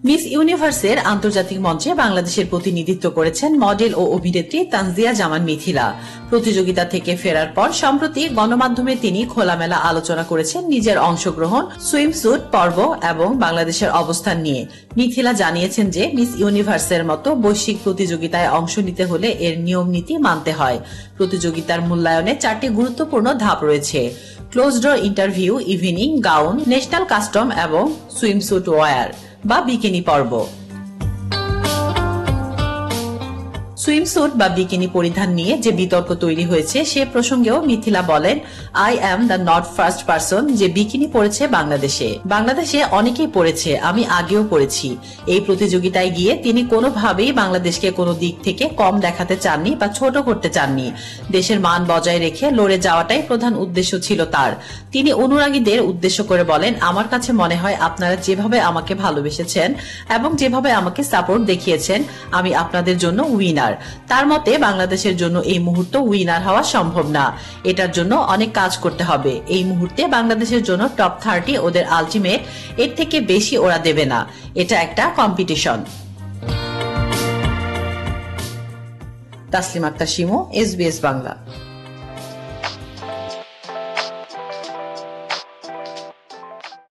Miss ইউনিভার্সের আন্তর্জাতিক মঞ্চে বাংলাদেশের প্রতিনিধিত্ব করেছেন মডেল ও অভিনেত্রী তানজিয়া জামান মিথিলা। প্রতিযোগিতা থেকে ফেরার পর সম্প্রতি গণমাধ্যমে তিনি খোলামেলা আলোচনা করেছেন নিজের অংশগ্রহণ, সুইমস্যুট পর্ব এবং বাংলাদেশের অবস্থান নিয়ে। মিথিলা জানিয়েছেন যে মিস ইউনিভার্সের মতো বৈশ্বিক প্রতিযোগিতায় অংশ নিতে হলে এর নিয়ম নীতি মানতে হয়। প্রতিযোগিতার মূল্যায়নে 4টি গুরুত্বপূর্ণ ধাপ রয়েছে: close door interview, evening gown, national custom এবং সুইমস্যুট ওয়্যার বা বিকিনি পর্ব। সুইমস্যুট বা বিকিনি পরিধান নিয়ে যে বিতর্ক তৈরি হয়েছে সে প্রসঙ্গেও মিথিলা বলেন, I am the not first person যে বিকিনি পরেছে বাংলাদেশে অনেকেই পরেছে, আমি আগেও পরেছি। এই প্রতিযোগিতায় গিয়ে তিনি কোনোভাবেই বাংলাদেশকে কোনো দিক থেকে কম দেখাতে চাননি বা ছোট করতে চাননি। দেশের মান বজায় রেখে লড়ে যাওয়াটাই প্রধান উদ্দেশ্য ছিল তার। তিনি অনুরাগীদের উদ্দেশ্য করে বলেন, আমার কাছে মনে হয় আপনারা যেভাবে আমাকে ভালোবেসেছেন এবং যেভাবে আমাকে সাপোর্ট দেখিয়েছেন, আমি আপনাদের জন্য উইনার। তার মতে বাংলাদেশের জন্য এই মুহূর্তে উইনার হওয়া সম্ভব না, এটার জন্য অনেক কাজ করতে হবে। এই মুহূর্তে বাংলাদেশের জন্য টপ 30 ওদের আলটিমেট, এর থেকে বেশি ওরা দেবে না, এটা একটা কম্পিটিশন। তাসলিমা আক্তার শিমু, SBS বাংলা।